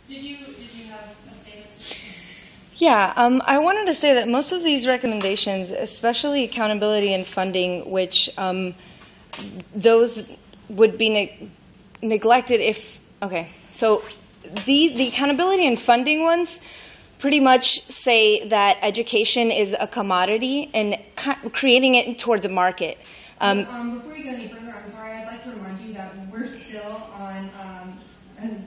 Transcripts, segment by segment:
Did you have a statement? Yeah, I wanted to say that most of these recommendations, especially accountability and funding, which those would be neglected if, okay, so the accountability and funding ones pretty much say that education is a commodity and creating it towards a market. Before you go any further, I'm sorry, I'd like to remind you that we're still on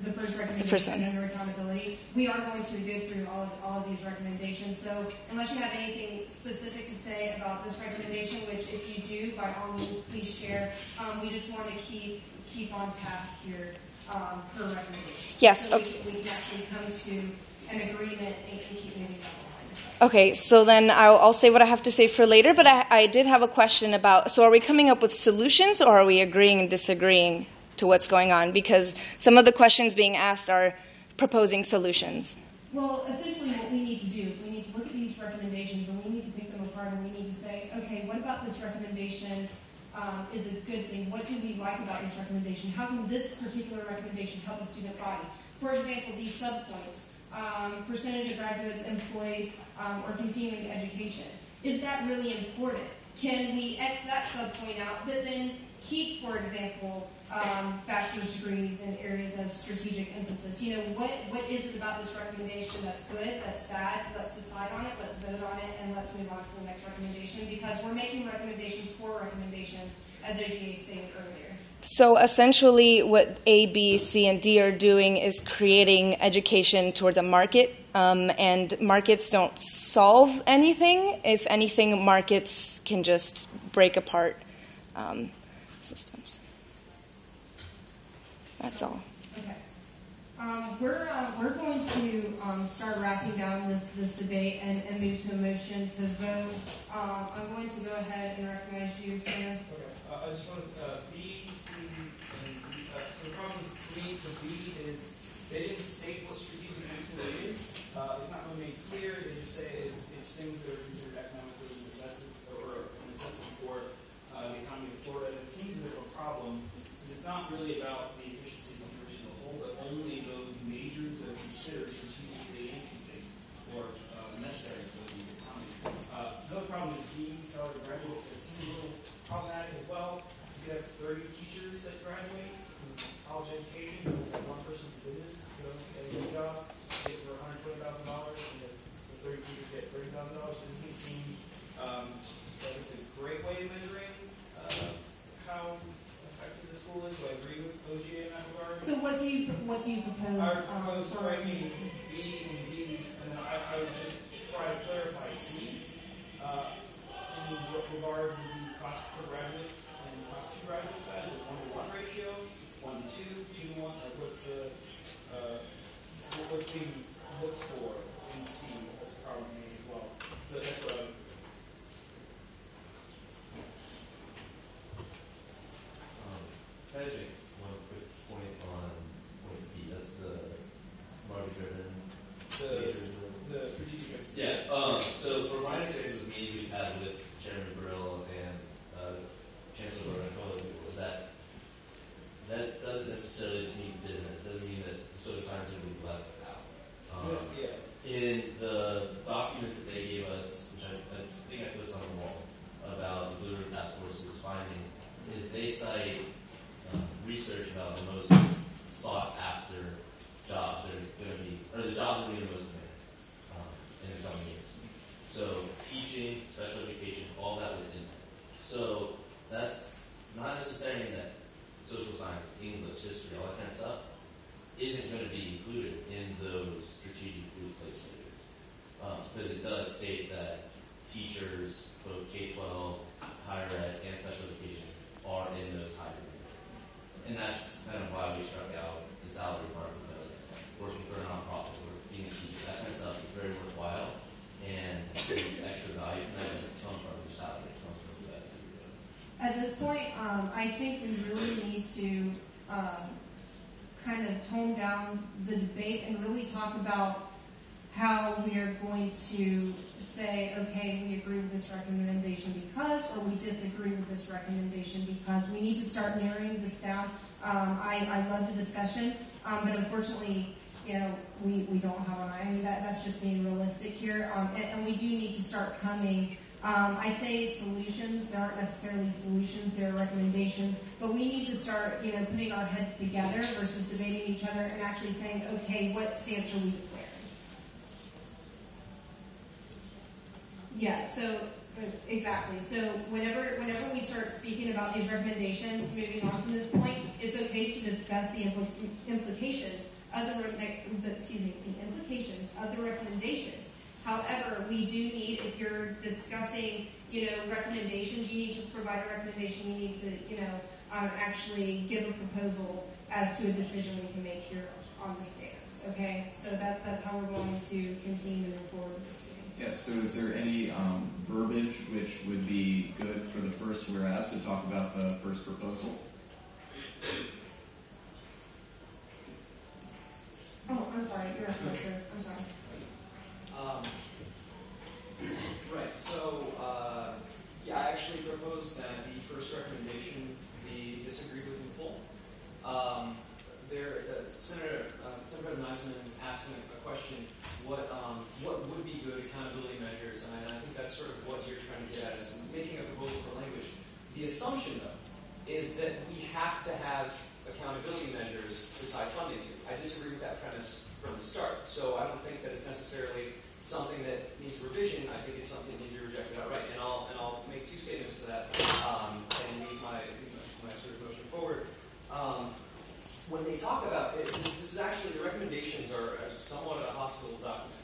the first recommendation under accountability. We are going to go through all of these recommendations, so unless you have anything specific to say about this recommendation, which if you do, by all means, please share. We just want to keep on task here per recommendation. Yes. So we can actually come to an agreement and keep moving that along. Okay, so then I'll say what I have to say for later, but I did have a question about, so are we coming up with solutions or are we agreeing and disagreeing to what's going on? Because some of the questions being asked are proposing solutions. Well, essentially what we need to do is we need to look at these recommendations and we need to pick them apart and we need to say, okay, what about this recommendation is a good thing? What do we like about this recommendation? How can this particular recommendation help the student body? For example, these subpoints, percentage of graduates employed or continuing education. Is that really important? Can we X that subpoint out, but then keep, for example, bachelor's degrees in areas of strategic emphasis? You know, what is it about this recommendation that's good, that's bad? Let's decide on it, let's vote on it, and let's move on to the next recommendation, because we're making recommendations for recommendations, as OGA stated earlier. So essentially what A, B, C, and D are doing is creating education towards a market, and markets don't solve anything. If anything, markets can just break apart systems. That's all. Okay. We're going to start wrapping down this debate and move to a motion to vote. I'm going to go ahead and recognize you, Sam. Okay. I just want to B, C, and D. So the problem for me for B is they didn't state what strategic emphasis is. It's not really made clear. They just say it's things that are considered economically necessary or a necessity for the economy of Florida. And it seems a bit of a problem because it's not really about the efficiency of the university as a whole, but only those majors that are considered strategically interesting or necessary for the economy. Another problem is B, salary graduates. It seems a little problematic as well. You could have 30 teachers that graduate from college education, and one person who did this, get a good job, gets for $120,000, and the 30 teachers get $30,000. It doesn't seem like it's a great way of measuring how effective the school is. So I agree with OGA in that regard. So what do you propose? I propose striking B and D, and then I would just try to clarify C in regard to the cost per graduate and cost to graduate. That is a 1-to-1 ratio, 1-to-2, 2-to-1. Like what's being looked for in C as a problem to me as well. So that's what I would. Can I just make one quick point on point B? That's the market-driven. The strategic. Yes. So for my understanding, the meeting we've had with Chairman Brill and Chancellor Nicola was that doesn't necessarily just mean business. It doesn't mean that social science will be left out. In the documents that they gave us, which I think I put on the wall about the Blue Ribbon Task Force's findings, is they cite research about the most sought after jobs that are going to be, or the jobs that are going to be most demanded in the coming years. So teaching, special education, all that was in there. So that's not necessarily that social science, English, history, all that kind of stuff isn't going to be included in those strategic blue place figures. Because it does state that teachers, both K-12, higher ed, and special education are in those high demand. And that's kind of why we struck out the salary part, because working for a nonprofit or being a teacher, that kind of stuff is very worthwhile. And the extra value from that doesn't come from your salary, it comes from the best that you're doing. At this point, I think we really need to kind of tone down the debate and really talk about how we are going to say, okay, we agree with this recommendation because, or we disagree with this recommendation because. We need to start narrowing this down. I love the discussion, but unfortunately, we don't have one. I mean, that's just being realistic here. And we do need to start coming. I say solutions. There aren't necessarily solutions. There are recommendations. But we need to start, putting our heads together versus debating each other and actually saying, okay, what stance are we declaring? Yeah, so exactly. So whenever we start speaking about these recommendations, moving on from this point, it's okay to discuss the implications of the implications of the recommendations. However, we do need, if you're discussing, recommendations, you need to provide a recommendation. You need to, actually give a proposal as to a decision we can make here on the stance. Okay, so that's how we're going to continue to move forward with this meeting. Yeah, so is there any verbiage which would be good for the first whereas to talk about the first proposal? Oh, I'm sorry, you're up closer. I'm sorry. Right, so, I actually proposed that the first recommendation be disagreed with in full. Senator President Eisenman asked a question, what would be good accountability measures, and I think that's sort of what you're trying to get at, is making a proposal for language. The assumption, though, is that we have to have accountability measures to tie funding to. I disagree with that premise from the start, so I don't think that it's necessarily something that needs revision. I think it's something that needs to be rejected outright, and I'll make two statements to that and move my sort of motion forward. When they talk about it, this is actually, the recommendations are somewhat a hostile document.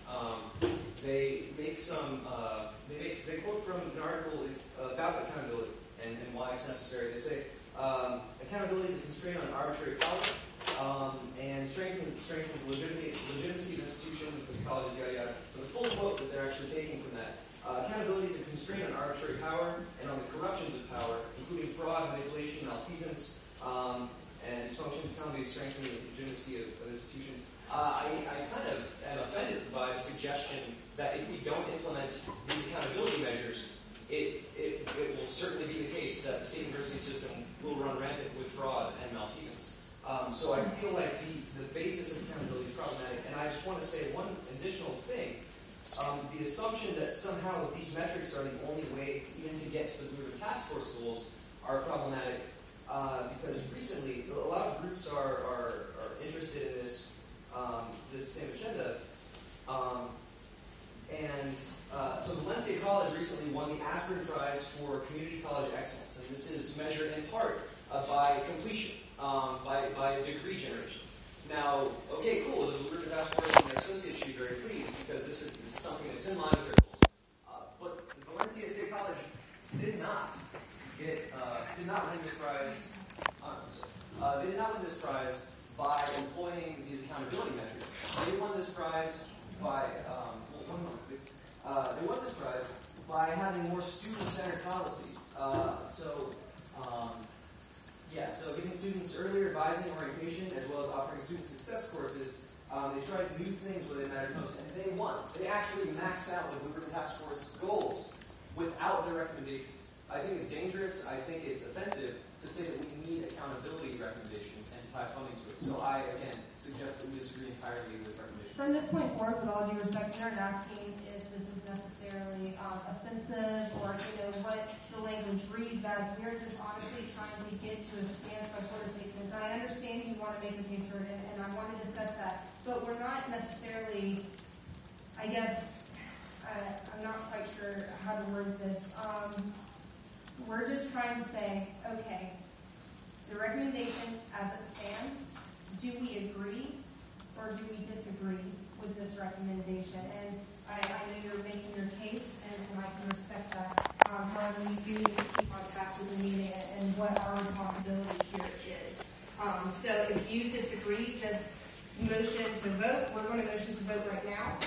They make they quote from an article about accountability and why it's necessary. They say accountability is a constraint on arbitrary power and strengthens the legitimacy of institutions, the colleges, yada yada. So the full quote that they're actually taking from that. Accountability is a constraint on arbitrary power and on the corruptions of power, including fraud, manipulation, malfeasance, and its functions can be strengthening the legitimacy of institutions. I kind of am offended by the suggestion that if we don't implement these accountability measures, it will certainly be the case that the state university system will run rampant with fraud and malfeasance. So I feel like the basis of accountability is problematic. And I just want to say one additional thing. The assumption that somehow these metrics are the only way even to get to the Blue Ribbon Task Force goals are problematic. Because recently, a lot of groups are interested in this same agenda. So Valencia College recently won the Aspen Prize for Community College Excellence. And this is measured in part by completion, by degree generations. Now, okay, cool, the Blue Ribbon Task Force and their associates should be very pleased because this is something that's in line with their goals. But Valencia State College did not win this prize. They did not win this prize by employing these accountability measures. They won this prize by they won this prize by having more student-centered policies. So giving students earlier advising orientation as well as offering student success courses. They tried new things where they mattered most, and they won. They actually maxed out the Blue Ribbon Task Force goals without their recommendations. I think it's dangerous. I think it's offensive to say that we need accountability recommendations and to tie funding to it. So I, again, suggest that we disagree entirely with recommendations. From this point forward, with all due respect, we aren't asking if this is necessarily offensive or, what the language reads as. We're just honestly trying to get to a stance by 4 to 6 cents. And I understand you want to make a case for it, and I want to discuss that. But we're not necessarily, I guess, I'm not quite sure how to word this. We're just trying to say, okay, the recommendation as it stands, do we agree or do we disagree with this recommendation? And I know you're making your case, and I can respect that. However, we do need to keep on task with the meeting and what our responsibility here is. So if you disagree, just motion to vote. We're going to motion to vote right now.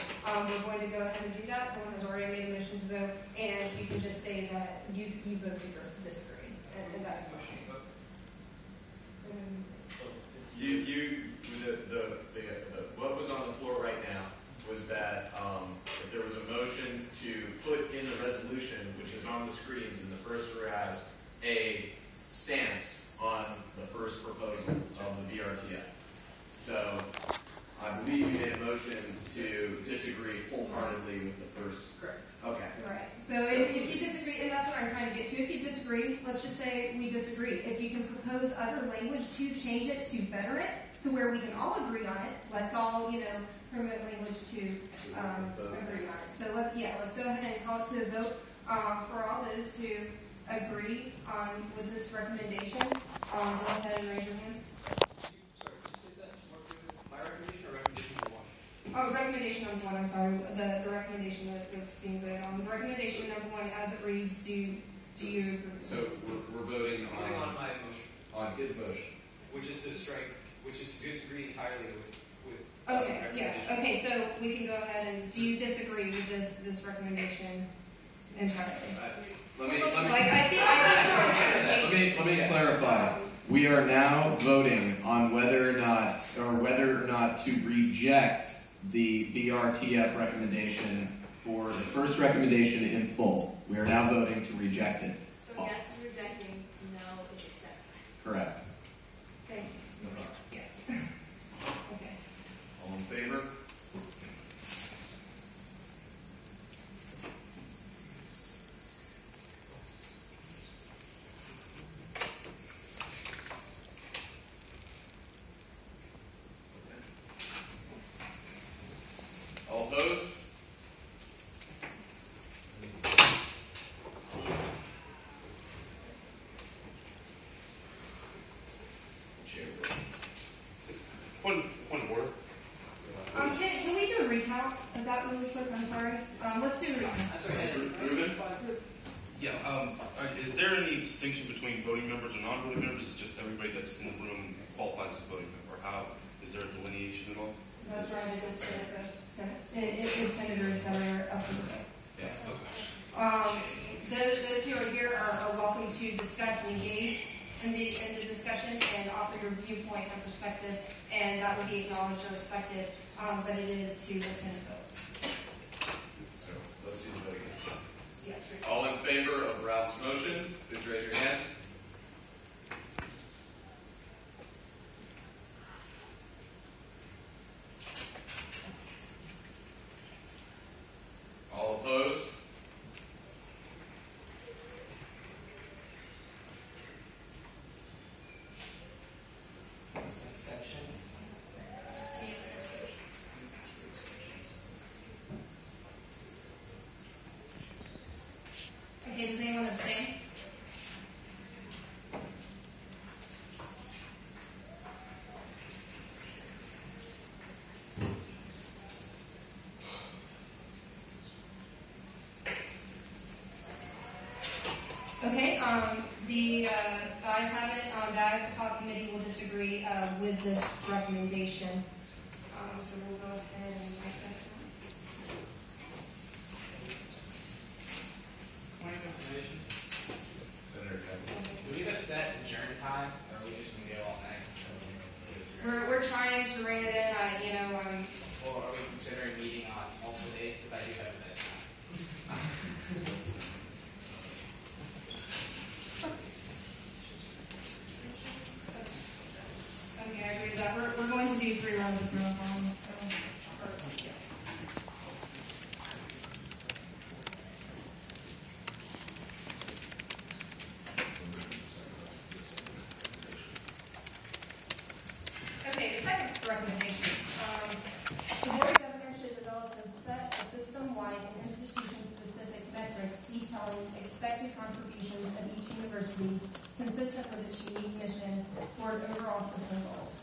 We're going to go ahead and do that. Someone has already made a motion to vote, and you can just say that you vote to disagree, and that's motion. What was on the floor right now was that if there was a motion to put in the resolution, which is on the screens in the first whereas, a stance on the first proposal of the BRTF. So I believe agree with the first. Correct. Okay. Right. So if you disagree, and that's what I'm trying to get to, if you disagree, let's just say we disagree. If you can propose other language to change it, to better it, to where we can all agree on it, let's all, promote language to agree on it. So let's go ahead and call it to a vote for all those who agree with this recommendation. Go ahead and raise your hands. Sorry, can you state that more clearly? My recommendation or recommendation number one? Oh, recommendation number one, I'm sorry. The recommendation that's being voted on. The recommendation number one, as it reads, do you agree? So we're voting On my motion, on his motion. which is to strike, which is to disagree entirely with Okay, recommendation. yeah. Okay, so we can go ahead and, do you disagree with this recommendation entirely? Let me Let me clarify. We are now voting on whether or not to reject the BRTF recommendation for the first recommendation in full. We are now voting to reject it. So yes is rejecting, no is accepting. Correct. Thank you. Yeah. Okay. All in favor? All opposed? Point of order. Can we do a recount of that really quick? I'm sorry. Let's do a recount. I'm sorry, Ruben? Yeah, is there any distinction between voting members and non-voting members? Is it just everybody that's in the room qualifies as a voting member? How, is there a delineation at all? That's right. It is senators that are up for the vote. Yeah, okay. Those who are here are welcome to discuss and engage in the discussion and offer your viewpoint and perspective, and that would be acknowledged and respected, but it is to listen and vote. So let's see the vote again. Yes, Rick. All in favor of Ralph's motion, please raise your hand. All opposed? Abstentions. Okay, does anyone abstain? Okay, the ayes have it. The AGCOG committee will disagree with this recommendation. So we'll go ahead and make that. Point of information. Senator Kavanaugh. Do we have a set adjourn time, or are we just going to go all night? We're trying to rein it in. Or are we considering meeting on multiple days? Because I do have a deadline. Okay, I agree with that. We're going to do 3 rounds of roll call. Okay, the second recommendation. The Board of Governors should develop a system-wide and institution-specific metrics detailing expected contributions of each university consistent with its unique mission toward overall system goals.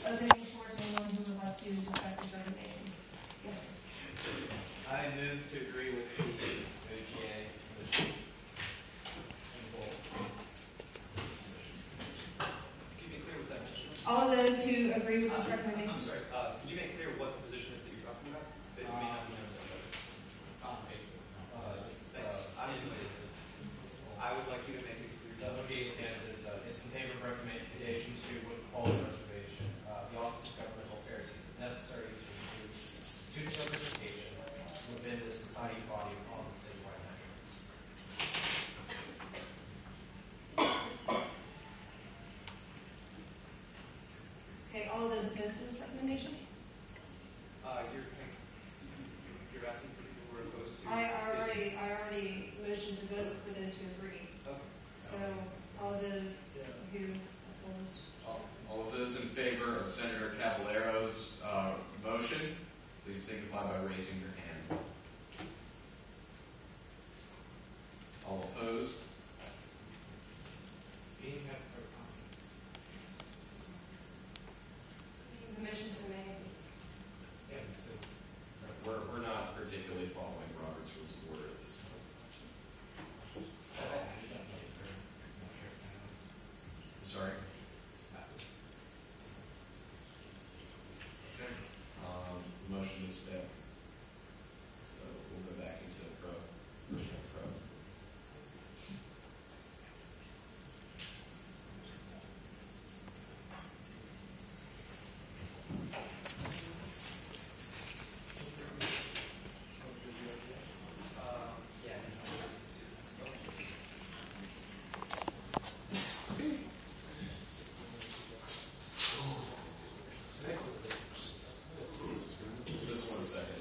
Opening floor to anyone who would like to discuss this recommendation. Yes. I move to agree with the OGA motion. Can you make clear what that position is? All of those who agree with this recommendation. I'm sorry, could you make clear what the position is that you're talking about? That may not be known to everybody. It's on Facebook. Thanks. I would like you to make it clear. The OGA stance is it's in favor of recommendation to withhold the reservation. The Office of Governmental Affairs sees it necessary to include student representation within the society body on the statewide metrics. Okay, all of those opposed to this recommendation? You're you're asking for people who are opposed to. I already motioned to vote for those who agree. Okay. So all of those who oppose. All of those in favor of Senator Cavaliero's motion, please signify by raising your hand. All opposed? Meeting have public comment. The motion's been made. Yeah, so We're not particularly following Robert's Rules of Order at this time. I'm sorry? The motion is failed. So we'll go back into Commissioner Pro. Just 1 second.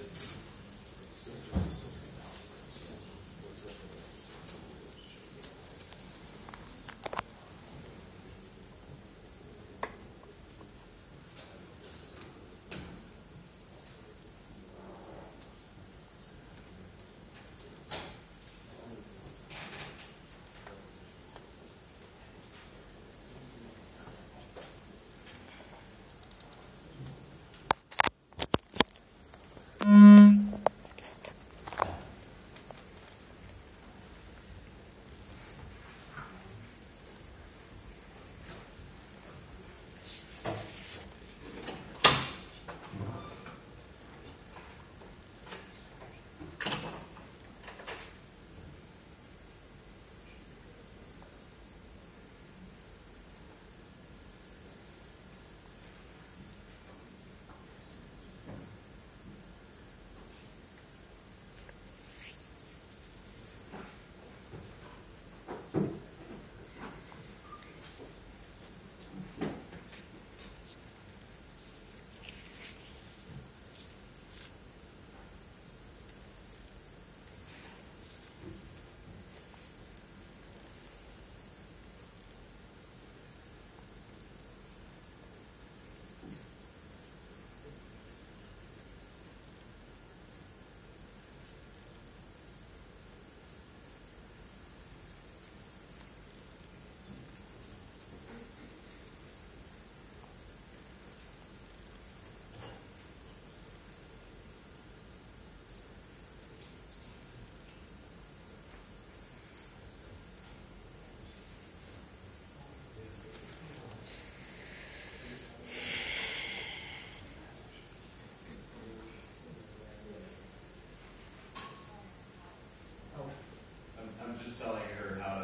I'm just telling her how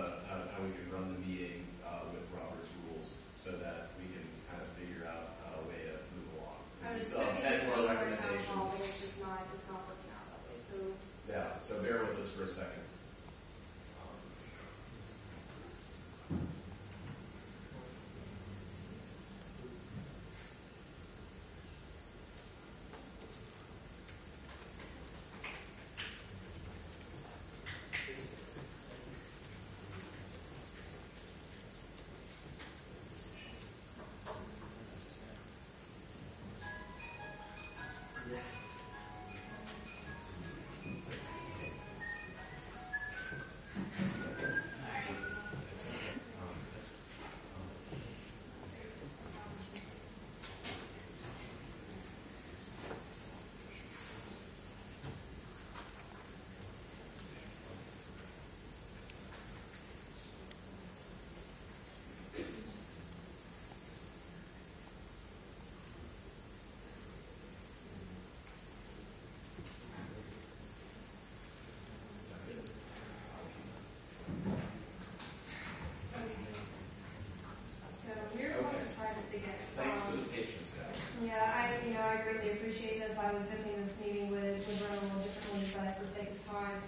we can run the meeting with Robert's rules so that we can kind of figure out a way to move along. I We was still have expecting 10 to see more more town recommendations. hall, but it's just not working out that way. So Yeah, so bear with us for a second. I was hoping this meeting would run a little differently, but for sake of time,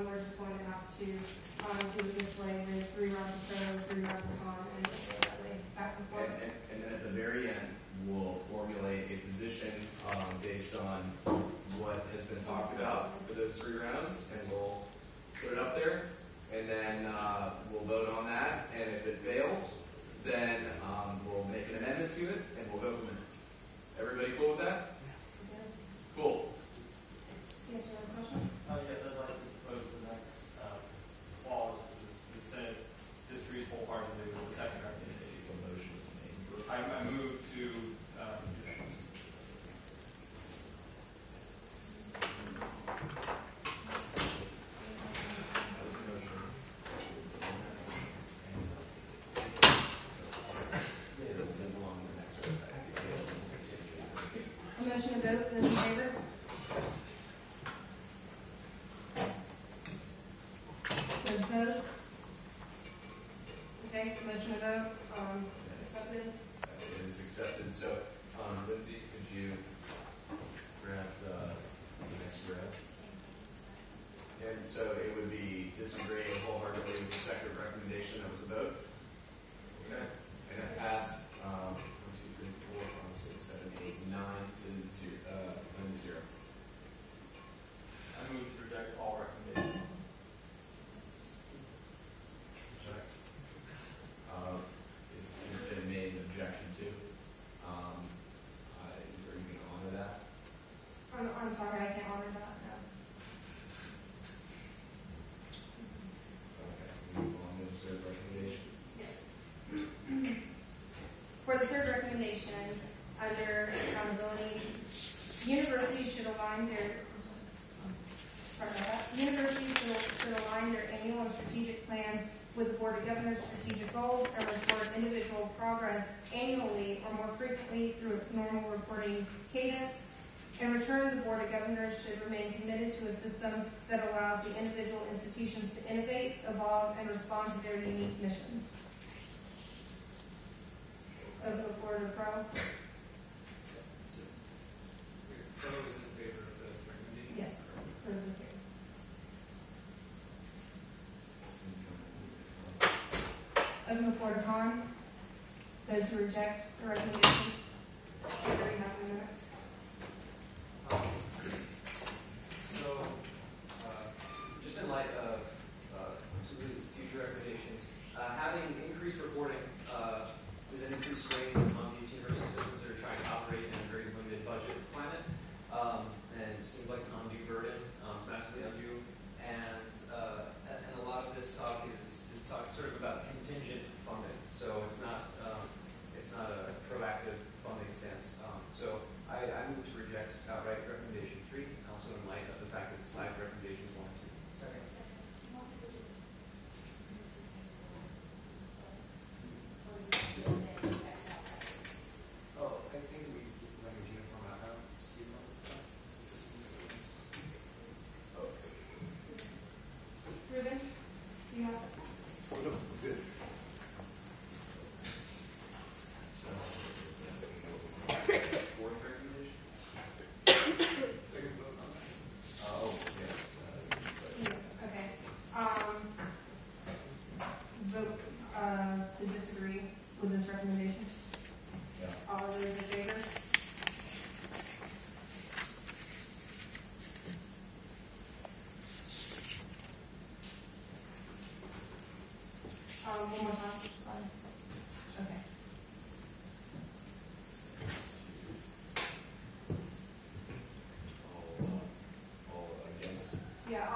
we're just going to have to do it this way with 3 rounds of pro, 3 rounds of con, and just go that way, back and forth. And then at the very end, we'll formulate a position based on what has been talked about numbers, and we'll put it up there, and then we'll vote on that. And if it fails, then we'll make an amendment to it, and we'll go from there. Everybody cool with that? Cool. Yes, sir. Question? Yes, I'd like to propose the next clause, which is the Senate disagrees wholeheartedly with the second recommendation. The motion is made. I move to A motion to vote. Those in favor? Those opposed? Okay, motion to vote. Accepted. It is accepted. So, Lindsay, could you draft the next draft? And so it would be disagreeing wholeheartedly with the second recommendation that was a vote. Okay. And it passed 1, 2, 3, 4, 5, 6, 7, 8, 9 to 0. I move to reject all recommendations. Check. It's been made an objection to. Are you going to honor that? I'm sorry, I can't honor that. No. Okay. Move on to the third recommendation. Yes. For the third recommendation, under accountability, universities should align their annual and strategic plans with the Board of Governors' strategic goals and report individual progress annually or more frequently through its normal reporting cadence. In return, the Board of Governors should remain committed to a system that allows the individual institutions to innovate, evolve, and respond to their unique missions. Open the floor to the pro. Pro is in favor of the recommendation? Yes. Pro is in favor. Open the floor to con. Those who reject the recommendation. Very happy minutes. So, just in light of some of the future recommendations, having increased reporting is an increased strain on these university systems that are trying to operate in a very limited budget climate, and it seems like an undue burden. It's massively undue, and a lot of this talk is talk sort of about contingent funding. So it's not a proactive funding stance. So I move to reject outright recommendation 3, also in light of the fact that it's tied to recommendations 1 and 2. Second. Oh, I think we keep the language uniform. I don't see one. Ruben, do you have it? Good. Fourth recommendation? Second vote on that? Oh, yes. Okay. Vote to disagree with this recommendation. Yeah. All of those in favor? One more time. Sorry. Okay. All against? Yeah,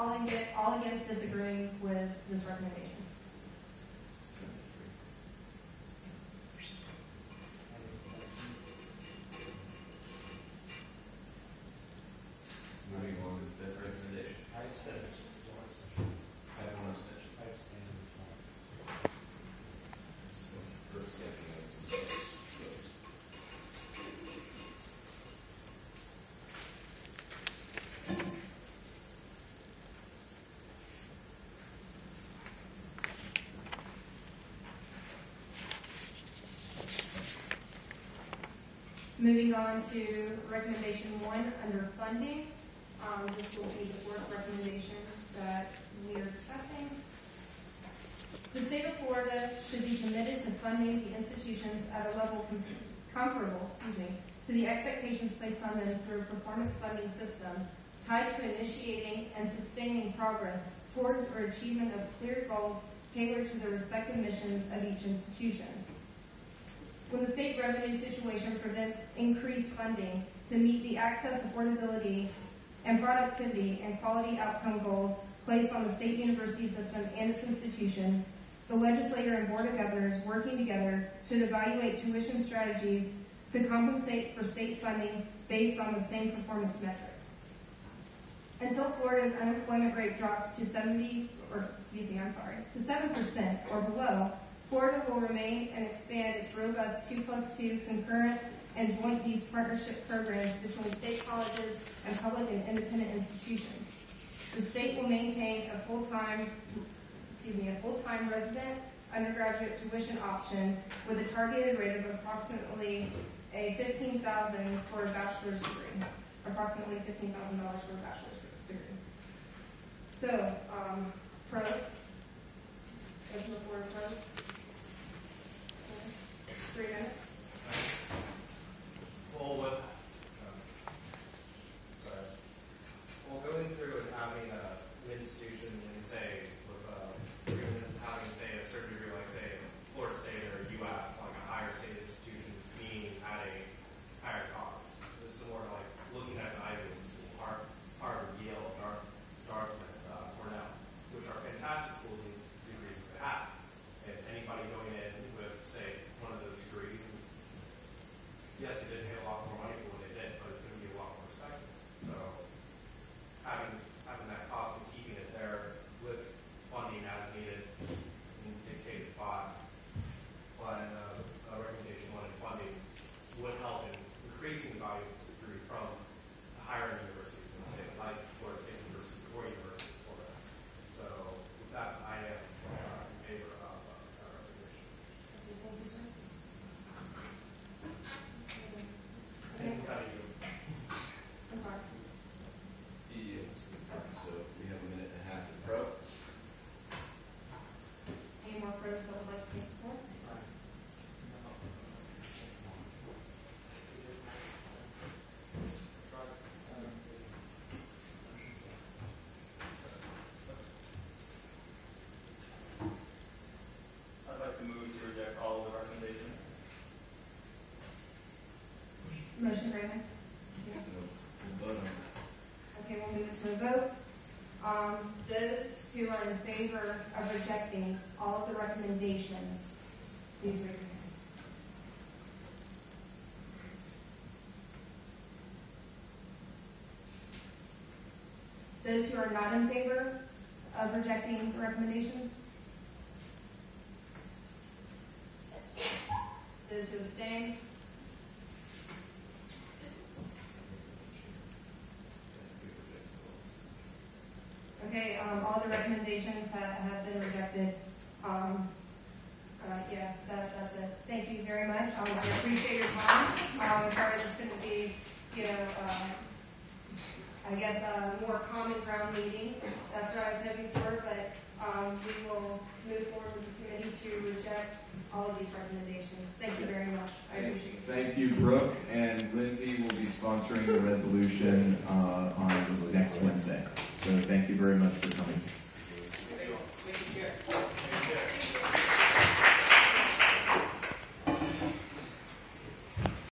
all against disagreeing with this recommendation. Moving on to the fifth recommendation. I have one abstention. So, first, second, and some votes. Moving on to recommendation 1 under funding. This will be the fourth recommendation that we are discussing. The state of Florida should be committed to funding the institutions at a level comparable to the expectations placed on them through a performance funding system tied to initiating and sustaining progress towards or achievement of clear goals tailored to the respective missions of each institution. When the state revenue situation prevents increased funding to meet the access, affordability, and productivity and quality outcome goals placed on the state university system and its institution, the legislature and board of governors working together should evaluate tuition strategies to compensate for state funding based on the same performance metrics. Until Florida's unemployment rate drops to 7% or below, Florida will remain and expand its robust 2+2 concurrent and joint use partnership programs between state colleges and public and independent institutions. The state will maintain a full-time resident undergraduate tuition option with a targeted rate of approximately $15,000 for a bachelor's degree, approximately $15,000 for a bachelor's degree. So, pros. Open the floor to pros. 3 minutes. Well, going through and having an institution and say, with having say a certain degree, like say Florida State or UF, like a higher state institution, being at a higher cost. This is more like looking at the Ivy League school, Harvard, Yale, Dartmouth, Cornell, which are fantastic schools and degrees that they have. If anybody going in with, say, one of those degrees is, yes, they did pay a lot more money for what they did, but it's going to be a lot more respectable. So having that cost and keeping it there with funding as needed and dictated by recommendation 1 in funding would help in increasing the value of the degree from the higher end universities in the state, like Florida State University or University of Florida. So with that, I am in favor of that recommendation. Thank you, sir. Thank you. I'm sorry. So we have a minute and a half to pro. Any more pros that would like to speak for? I'd like to move to reject all of the recommendations. Motion, Raymond? We'll vote on that. Okay, we'll move it to a vote. Those who are in favor of rejecting all of the recommendations, please raise your hand. Those who are not in favor of rejecting the recommendations? Those who abstain? Okay, all the recommendations have been rejected. Yeah, that's it. Thank you very much. I appreciate your time. I'm sorry this couldn't be, I guess a more common ground meeting. That's what I was hoping for, but we will move forward with the committee to reject all of these recommendations. Thank you very much. I appreciate it. Thank you, Brooke, and Lindsay will be sponsoring the resolution on next Wednesday. So thank you very much for coming.